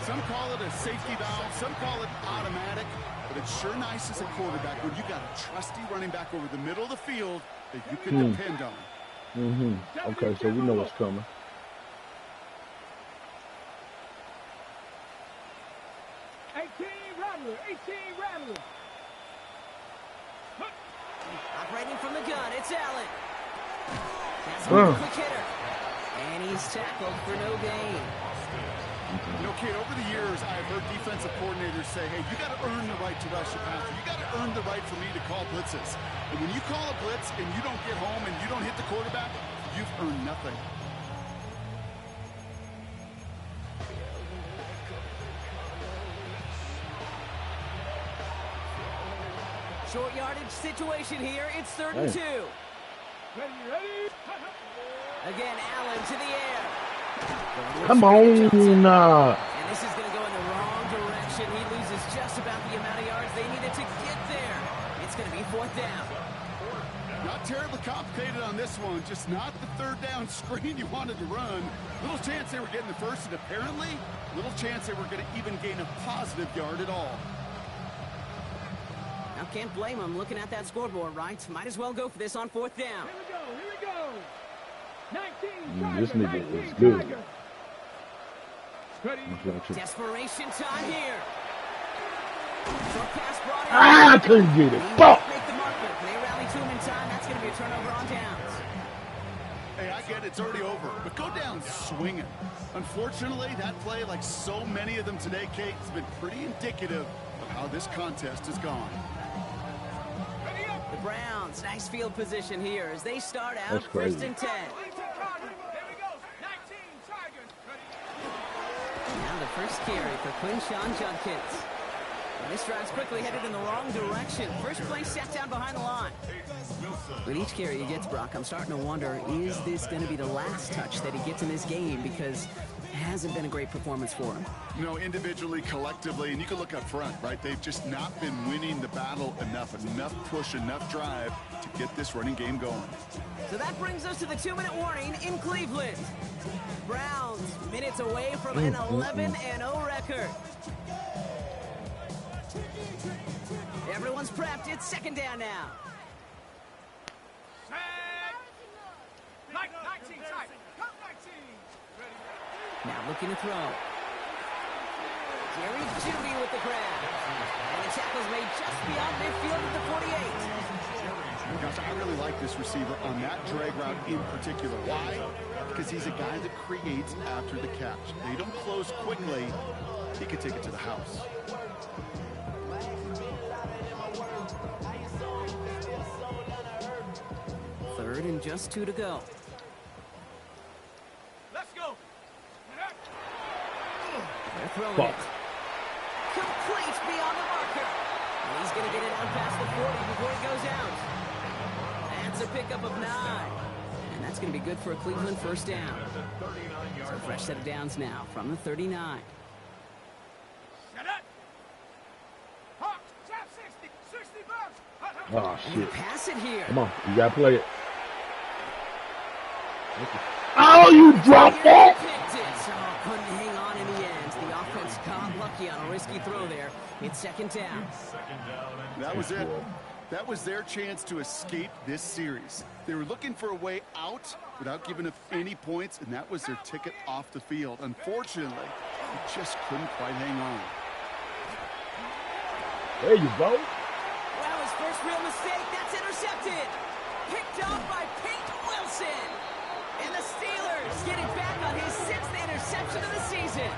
Some call it a safety valve, some call it automatic, but it's sure nice as a quarterback when you got a trusty running back over the middle of the field that you can depend on. Okay, so we know what's coming. 18 Rattler. Operating from the gun, it's Allen. That's a quick hitter. And he's tackled for no gain. You know, Kate, over the years, I've heard defensive coordinators say, hey, you got to earn the right to rush the passer. You got to earn the right for me to call blitzes. And when you call a blitz and you don't get home and you don't hit the quarterback, you've earned nothing. Short yardage situation here. It's 3rd and 2. Ready. Again, Allen to the air. Come on. And this is going to go in the wrong direction. He loses just about the amount of yards they needed to get there. It's going to be 4th down. Not terribly complicated on this one. Just not the 3rd down screen you wanted to run. Little chance they were getting the first, and apparently, little chance they were going to even gain a positive yard at all. Now, can't blame him looking at that scoreboard, right? Might as well go for this on 4th down. Here we go. 19 This nigga is good. Ready. Desperation time here. Short pass brought in. I couldn't get it. Fuck. Make the marker. They rally to him in time. That's going to be a turnover on downs. Hey, I get it. It's already over. But go down swinging. Unfortunately, that play, like so many of them today, Kate, has been pretty indicative of how this contest has gone. The Browns, nice field position here as they start out 1st and 10. Now the first carry for Quinshawn Judkins. And this drive's quickly headed in the wrong direction. First play set down behind the line. With each carry he gets, Brock, I'm starting to wonder, is this going to be the last touch that he gets in this game? Because it hasn't been a great performance for him. You know, individually, collectively, and you can look up front, right? They've just not been winning the battle enough push, enough drive to get this running game going. So that brings us to the 2-minute warning in Cleveland. Browns minutes away from an 11-0 record. Everyone's prepped. It's 2nd down now. Now looking to throw. Jerry Judy with the grab. And the tackle's made just beyond midfield at the 48. Gosh, I really like this receiver on that drag route in particular. Why? Because he's a guy that creates after the catch. They don't close quickly. He could take it to the house. 3rd and just 2 to go. Let's go. They're throwing it. Complete beyond the marker. And he's going to get it out past the 40 before he goes out. That's a pickup of 9. And that's going to be good for a Cleveland 1st down. So a fresh set of downs now from the 39. Oh, shit. Pass it here. Come on. You got to play it. Oh, you dropped that? Oh, couldn't hang on in the end. The offense got lucky on a risky throw there. It's 2nd down. That was it. That was their chance to escape this series. They were looking for a way out without giving up any points, and that was their ticket off the field. Unfortunately, they just couldn't quite hang on. There you go. Well, his first real mistake, that's intercepted. Picked off by Peyton Wilson. And the Steelers get it back on his 6th interception of the season.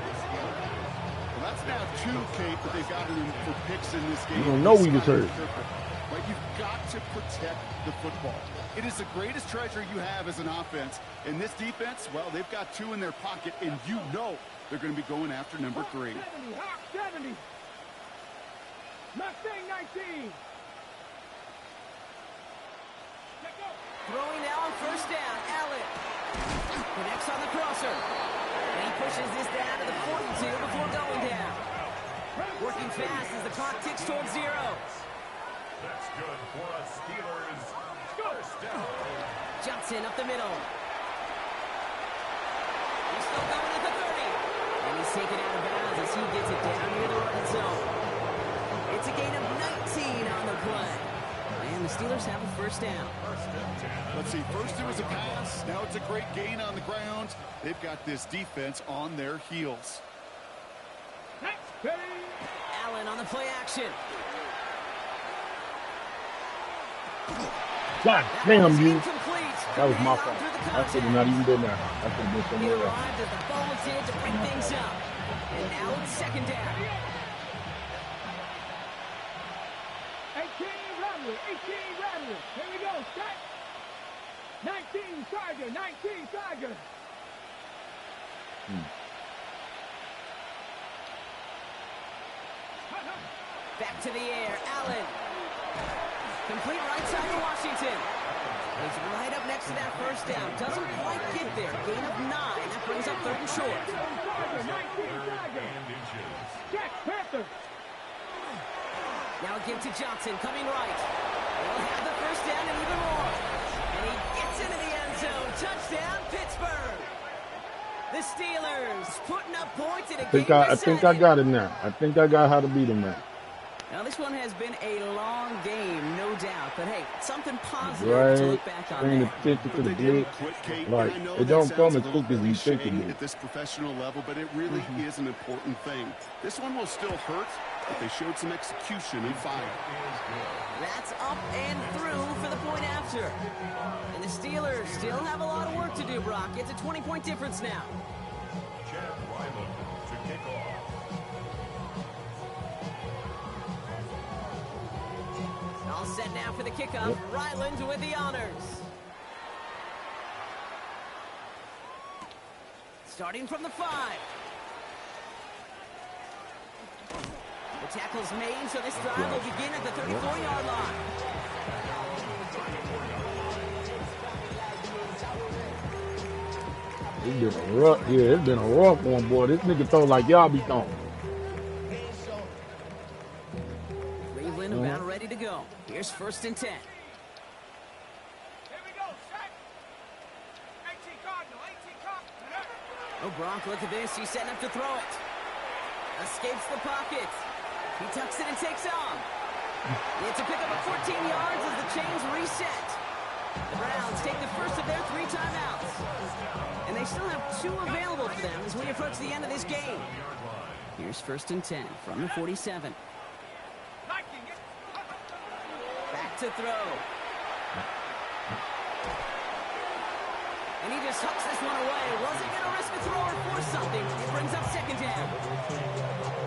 Well, that's now 2, Kate, that they've gotten him for picks in this game. You don't know we deserve. Right, you've got to protect the football. It is the greatest treasure you have as an offense. And this defense, well, they've got 2 in their pocket, and you know they're going to be going after number 3. 70. Mustang 19. Throwing now on 1st down, Allen. Connects on the crosser. And he pushes this down to the 42 before going down. Working fast as the clock ticks towards 0. good for a Steelers first down. Johnson up the middle. He's still going at the 30. And he's taken out of bounds as he gets it down near the red zone. It's a gain of 19 on the play. And the Steelers have a first down. Let's see, first it was a pass, now it's a great gain on the ground. They've got this defense on their heels. Allen on the play action. God damn you. Incomplete. That was my fault. I should have not even been there. I should have been He somewhere else. arrived as the ball was in to bring things up. And now it's second down. 18 Rattler, 18 Rattler. Here we go, set. 19 Charger, 19 Charger. Back to the air, Allen. Complete right side to Washington. He's right up next to that first down. Doesn't quite get there. Gain of 9. That brings up third and short. Charger, 19 Charger. Jack Panther. Now give to Johnson, coming right. He'll have the first down and even more. And he gets into the end zone. Touchdown, Pittsburgh. The Steelers putting up points in a game I think I got it now. I think I got how to beat him now. Now, this one has been a long game, no doubt. But, hey, something positive to look back on Paying there. attention to the They didn't blitz. quit, Kate. Like, I know it that don't sounds come a as little quick as you think it cliche do. at this professional level, but it really is an important thing. This one will still hurt, but they showed some execution and fire. That's up and through for the point after. And the Steelers still have a lot of work to do, Brock. It's a 20-point difference now. Chad Ryland to kick off. All set now for the kickoff. Ryland with the honors. Starting from the 5. The tackle's made, so this drive will begin at the 34-yard line. It's been a rough, it's been a rough one, boy. This nigga throw like y'all be throwing. Cleveland about ready to go. Here's first and 10. Here we go, set. 18 Cardinal, 18 Cardinal. Oh, Brock, look at this. He's setting up to throw it. Escapes the pocket. He tucks it and takes off. It's a pickup of 14 yards as the chains reset. The Browns take the first of their 3 timeouts. And they still have 2 available for them as we approach the end of this game. Here's first and 10 from the 47. Back to throw. And he just hucks this one away. Wasn't going to risk a throw or force something. It brings up second down.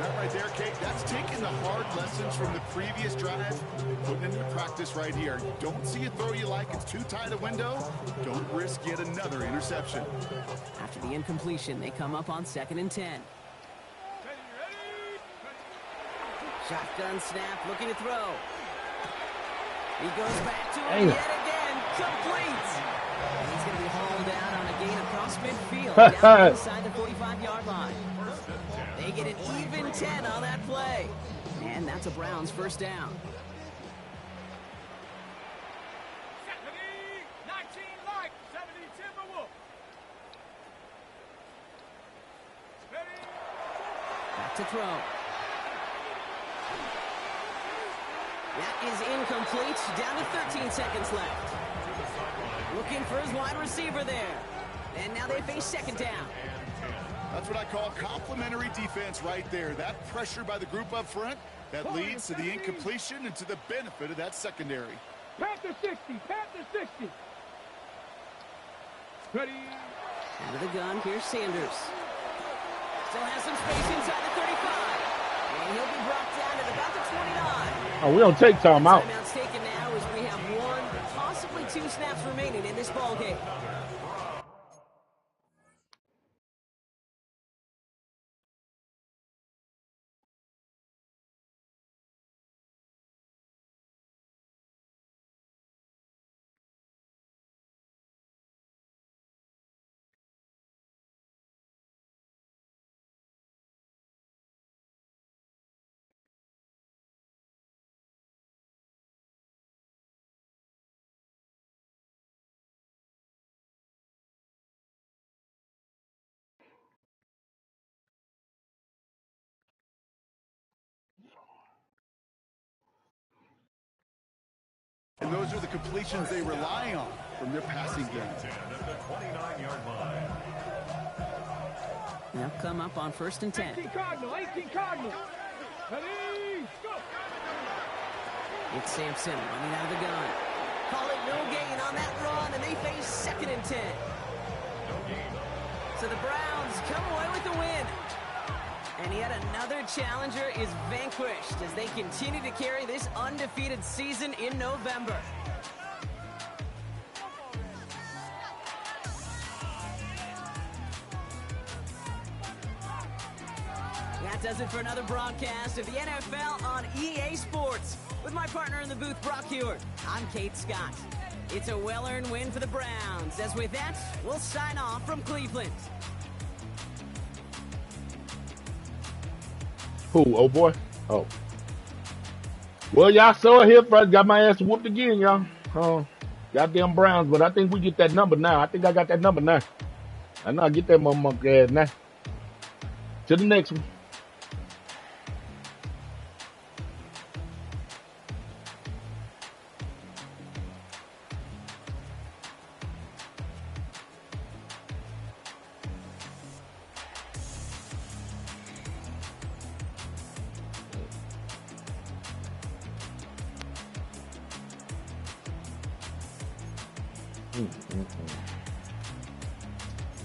That right there, Kate, that's taking the hard lessons from the previous drive, putting into practice right here. Don't see a throw you like, it's too tight a window. Don't risk yet another interception. After the incompletion, they come up on second and 10. Shotgun snap, looking to throw. He goes back to him yet again. Complete. And he's going to be hauled out on a gain across midfield down inside the 45-yard line. They get an even 10 on that play. And that's a Browns first down. 19 like 70 Timberwolf. Back to throw. That is incomplete. Down to 13 seconds left. Looking for his wide receiver there. And now they face second down. That's what I call complimentary defense right there. That pressure by the group up front, that leads to the incompletion and to the benefit of that secondary. Panther 60, Panther 60. Ready. Out of the gun, here's Sanders. Still has some space inside the 35. And he'll be brought down at about the 29. Oh, we don't take time out. Timeout's taken now as we have 1, possibly 2 snaps remaining in this ball game. And those are the completions they rely on from their passing game. At the 29-yard line. They'll come up on 1st and 10. 18 Cardinal, 18 Cardinal. Ready, go. It's Sampson running out of the gun. Call it no gain on that run, and they face 2nd and 10. So the Browns come away with the win. And yet another challenger is vanquished as they continue to carry this undefeated season in November. That does it for another broadcast of the NFL on EA Sports. With my partner in the booth, Brock Hewitt, I'm Kate Scott. It's a well-earned win for the Browns. As with that, we'll sign off from Cleveland. Who? Oh, boy? Oh. Well, y'all saw it here first. Got my ass whooped again, y'all. Goddamn Browns, but I think we get that number now. I think I got that number now. I know I get that motherfucker ass now. To the next one.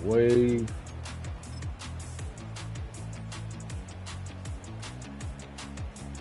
Wave.